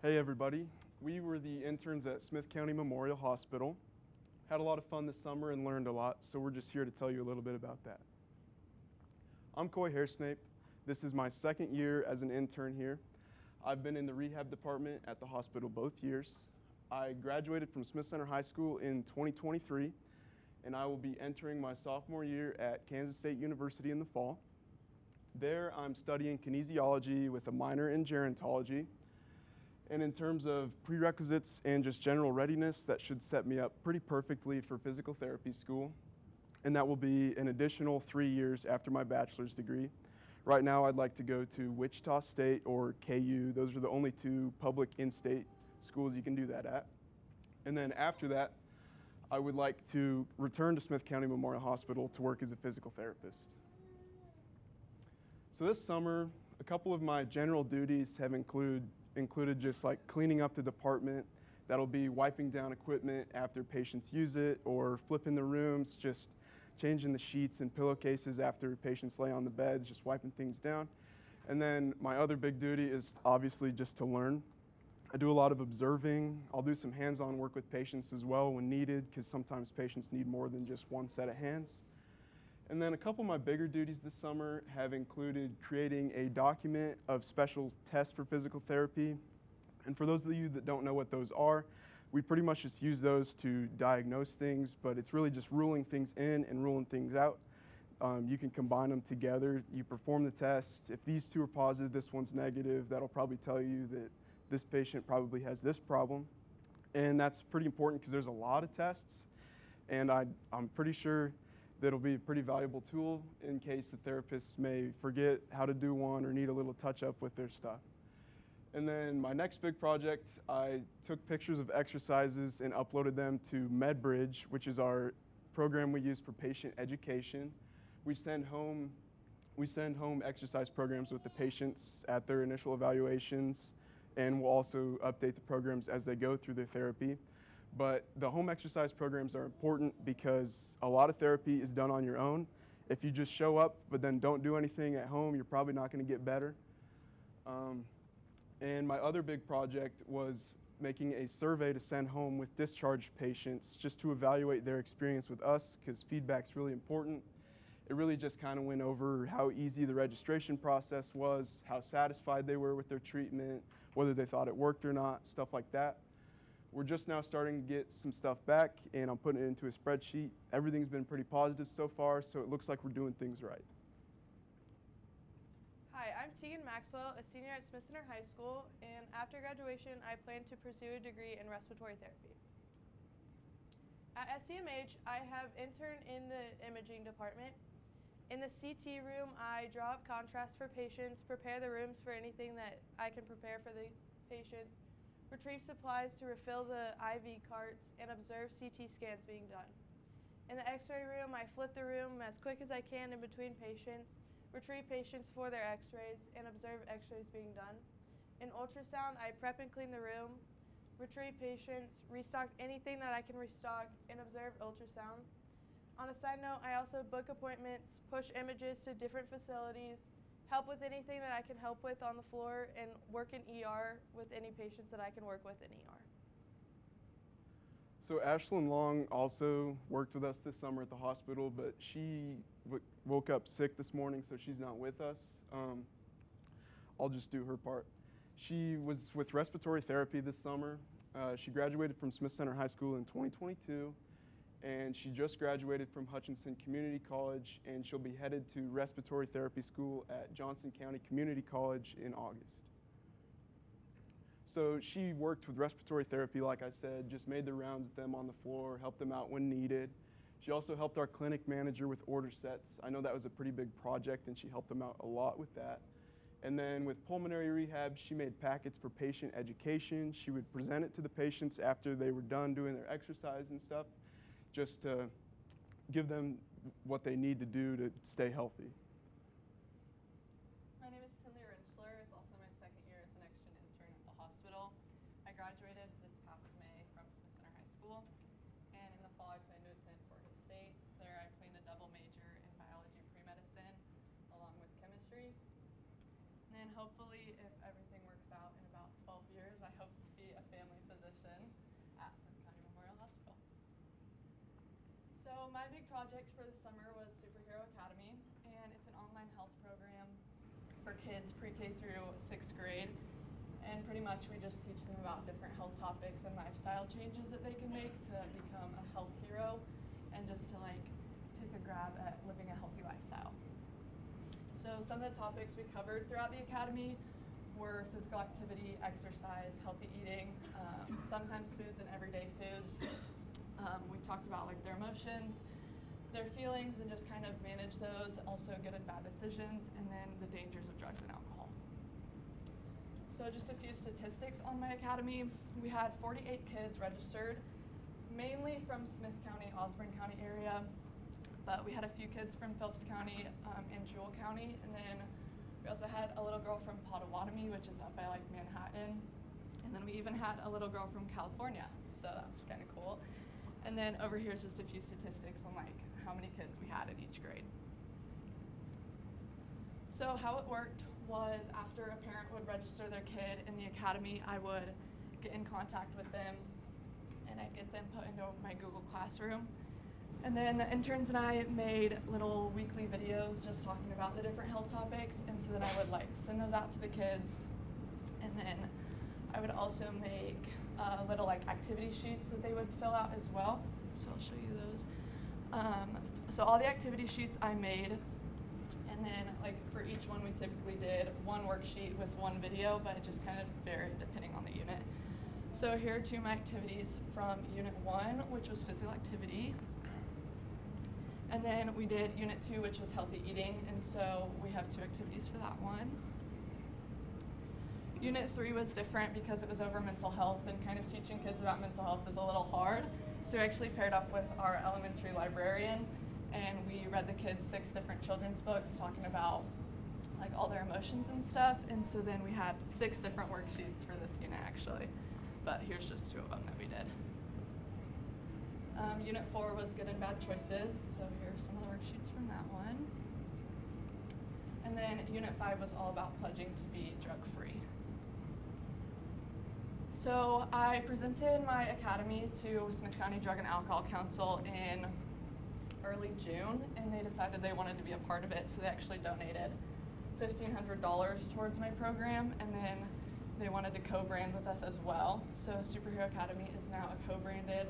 Hey everybody, we were the interns at Smith County Memorial Hospital. Had a lot of fun this summer and learned a lot, so we're just here to tell you a little bit about that. I'm Cauy. This is my second year as an intern here. I've been in the rehab department at the hospital both years. I graduated from Smith Center High School in 2023, and I will be entering my sophomore year at Kansas State University in the fall. There, I'm studying kinesiology with a minor in gerontology. And in terms of prerequisites and just general readiness, that should set me up pretty perfectly for physical therapy school. And that will be an additional 3 years after my bachelor's degree. Right now, I'd like to go to Wichita State or KU. Those are the only two public in-state schools you can do that at. And then after that, I would like to return to Smith County Memorial Hospital to work as a physical therapist. So this summer, a couple of my general duties have included just like cleaning up the department. That'll be wiping down equipment after patients use it, or flipping the rooms, just changing the sheets and pillowcases after patients lay on the beds, just wiping things down. And then my other big duty is obviously just to learn. I do a lot of observing. I'll do some hands-on work with patients as well when needed, because sometimes patients need more than just one set of hands. And then a couple of my bigger duties this summer have included creating a document of special tests for physical therapy. And for those of you that don't know what those are, we pretty much just use those to diagnose things, but it's really just ruling things in and ruling things out. You can combine them together. You perform the test. If these two are positive, this one's negative, that'll probably tell you that this patient probably has this problem. And that's pretty important because there's a lot of tests, and I'm pretty sure that'll be a pretty valuable tool in case the therapists may forget how to do one or need a little touch up with their stuff. And then my next big project, I took pictures of exercises and uploaded them to MedBridge, which is our program we use for patient education. We send home exercise programs with the patients at their initial evaluations, and we'll also update the programs as they go through their therapy. But the home exercise programs are important because a lot of therapy is done on your own. If you just show up but then don't do anything at home, you're probably not going to get better. And my other big project was making a survey to send home with discharged patients just to evaluate their experience with us, because feedback's really important. It really just kind of went over how easy the registration process was, how satisfied they were with their treatment, whether they thought it worked or not, stuff like that. We're just now starting to get some stuff back, and I'm putting it into a spreadsheet. Everything's been pretty positive so far, so it looks like we're doing things right. Hi, I'm Teagen Maxwell, a senior at Smith Center High School, and after graduation, I plan to pursue a degree in respiratory therapy. At SCMH, I have interned in the imaging department. In the CT room, I draw up contrast for patients, prepare the rooms for anything that I can prepare for the patients, retrieve supplies to refill the IV carts, and observe CT scans being done. In the x-ray room, I flip the room as quick as I can in between patients, retrieve patients for their x-rays, and observe x-rays being done. In ultrasound, I prep and clean the room, retrieve patients, restock anything that I can restock, and observe ultrasound. On a side note, I also book appointments, push images to different facilities, help with anything that I can help with on the floor, and work in ER with any patients that I can work with in ER. So Ashlyn Long also worked with us this summer at the hospital, but she woke up sick this morning, so she's not with us. I'll just do her part. She was with respiratory therapy this summer. She graduated from Smith Center High School in 2022, and she just graduated from Hutchinson Community College, and she'll be headed to respiratory therapy school at Johnson County Community College in August. So she worked with respiratory therapy, like I said, just made the rounds with them on the floor, helped them out when needed. She also helped our clinic manager with order sets. I know that was a pretty big project, and she helped them out a lot with that. And then with pulmonary rehab, she made packets for patient education. She would present it to the patients after they were done doing their exercise and stuff, just to give them what they need to do to stay healthy. My name is Tinley. It's also my second year as an Nex-Gen intern at the hospital. I graduated this past May from Smith Center High School, and in the fall I plan to attend Florida State. There I plan to double major in biology pre-medicine along with chemistry. And then hopefully, if everything works out in about 12 years, years, I hope to be a family physician at Smith County Memorial Hospital. So my big project for the summer was Superhero Academy, and it's an online health program for kids pre-K through 6th grade. And pretty much we just teach them about different health topics and lifestyle changes that they can make to become a health hero and just to like take a grab at living a healthy lifestyle. So some of the topics we covered throughout the academy were physical activity, exercise, healthy eating, sometimes foods and everyday foods. We talked about like their emotions, their feelings, and just kind of manage those, also good and bad decisions, and then the dangers of drugs and alcohol. So just a few statistics on my academy. We had 48 kids registered, mainly from Smith County, Osborne County area, but we had a few kids from Phelps County and Jewell County, and then we also had a little girl from Potawatomi, which is up by like Manhattan, and then we even had a little girl from California, so that was kind of cool. And then over here is just a few statistics on like how many kids we had in each grade. So how it worked was after a parent would register their kid in the academy, I would get in contact with them and I'd get them put into my Google Classroom. And then the interns and I made little weekly videos just talking about the different health topics, and so then I would like send those out to the kids. And then I would also make little like activity sheets that they would fill out as well. So I'll show you those. So all the activity sheets I made, and then like for each one we typically did one worksheet with one video, but it just kind of varied depending on the unit. So here are two of my activities from Unit 1, which was physical activity. And then we did Unit 2, which was healthy eating, and so we have two activities for that one. Unit 3 was different because it was over mental health, and kind of teaching kids about mental health is a little hard. So we actually paired up with our elementary librarian, and we read the kids 6 different children's books talking about like all their emotions and stuff. And so then we had 6 different worksheets for this unit actually, but here's just 2 of them that we did. Unit 4 was good and bad choices, so here are some of the worksheets from that one. And then Unit 5 was all about pledging to be drug-free. So I presented my academy to Smith County Drug and Alcohol Council in early June, and they decided they wanted to be a part of it, so they actually donated $1,500 towards my program, and then they wanted to co-brand with us as well. So Superhero Academy is now a co-branded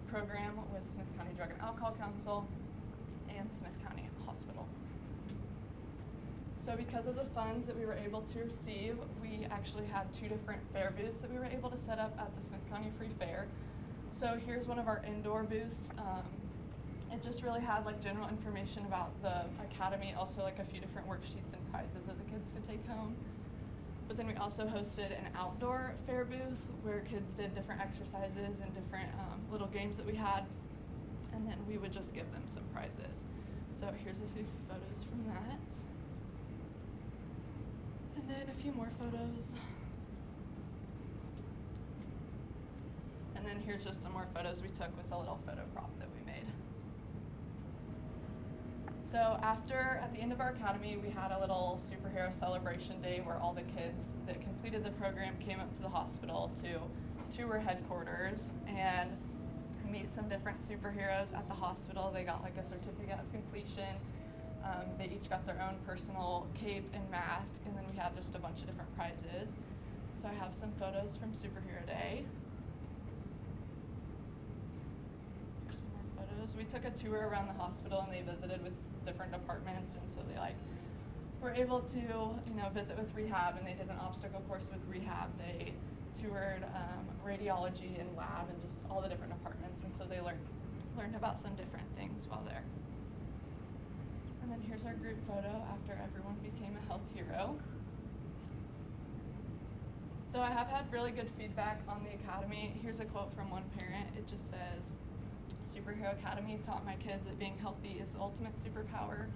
program with Smith County Drug and Alcohol Council and Smith County Hospital. So because of the funds that we were able to receive, we actually had 2 different fair booths that we were able to set up at the Smith County Free Fair. So here's one of our indoor booths. It just really had like general information about the academy, also like a few different worksheets and prizes that the kids could take home. But then we also hosted an outdoor fair booth where kids did different exercises and different little games that we had, and then we would just give them some prizes. So here's a few photos from that. And then a few more photos. And then here's just some more photos we took with a little photo prop that we made. So at the end of our academy, we had a little superhero celebration day where all the kids that completed the program came up to the hospital to tour headquarters and meet some different superheroes at the hospital. They got like a certificate of completion. They each got their own personal cape and mask, and then we had just a bunch of different prizes. So I have some photos from Superhero Day. Here's some more photos. We took a tour around the hospital, and they visited with different departments, and so they were able to visit with rehab, and they did an obstacle course with rehab. They toured radiology and lab and just all the different departments, and so they learned about some different things while there. And then here's our group photo after everyone became a health hero. So I have had really good feedback on the academy. Here's a quote from one parent. It just says, "Superhero Academy taught my kids that being healthy is the ultimate superpower.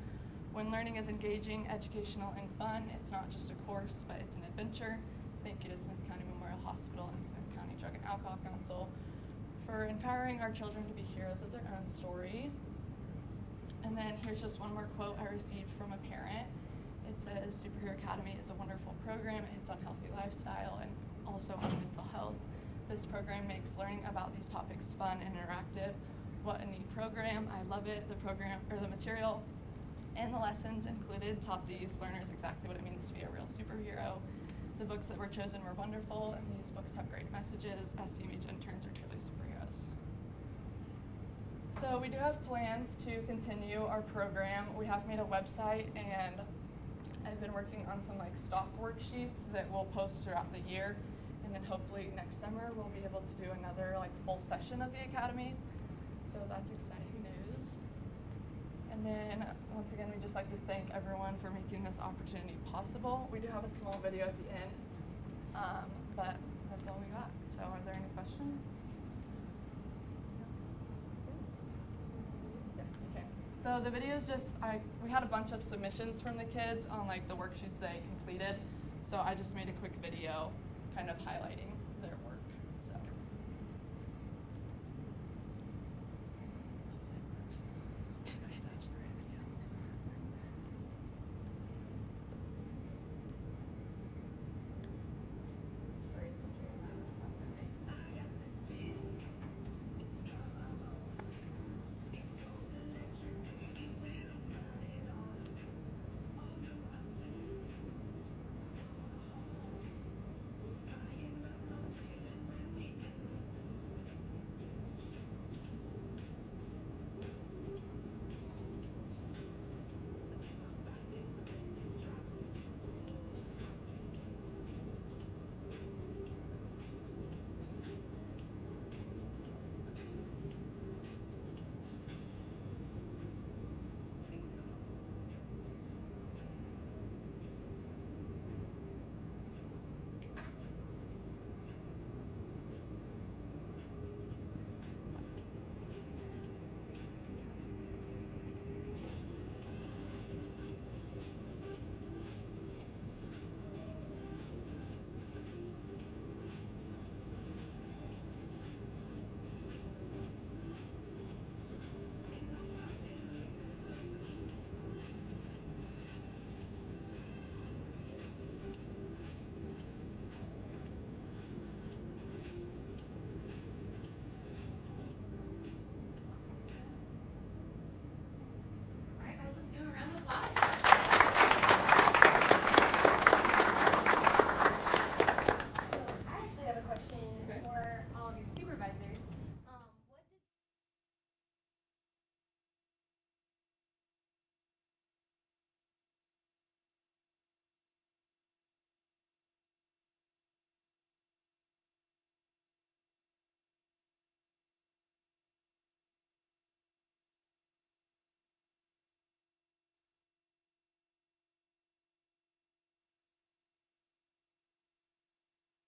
When learning is engaging, educational, and fun, it's not just a course, but it's an adventure. Thank you to Smith County Memorial Hospital and Smith County Drug and Alcohol Council for empowering our children to be heroes of their own story." And then here's just one more quote I received from a parent. It says, "Superhero Academy is a wonderful program. It hits on healthy lifestyle and also on mental health. This program makes learning about these topics fun and interactive. What a neat program. I love it. The program, or the material and the lessons included taught the youth learners exactly what it means to be a real superhero. The books that were chosen were wonderful, and these books have great messages. SCMH interns are truly superheroes. So we do have plans to continue our program. We have made a website, and I've been working on some stock worksheets that we'll post throughout the year, and then hopefully next summer we'll be able to do another full session of the academy. So that's exciting news. And then once again, we'd just like to thank everyone for making this opportunity possible. We do have a small video at the end, but that's all we got. So are there any questions? Yeah, you can. So the video is just, we had a bunch of submissions from the kids on the worksheets they completed. So I just made a quick video kind of highlighting their work.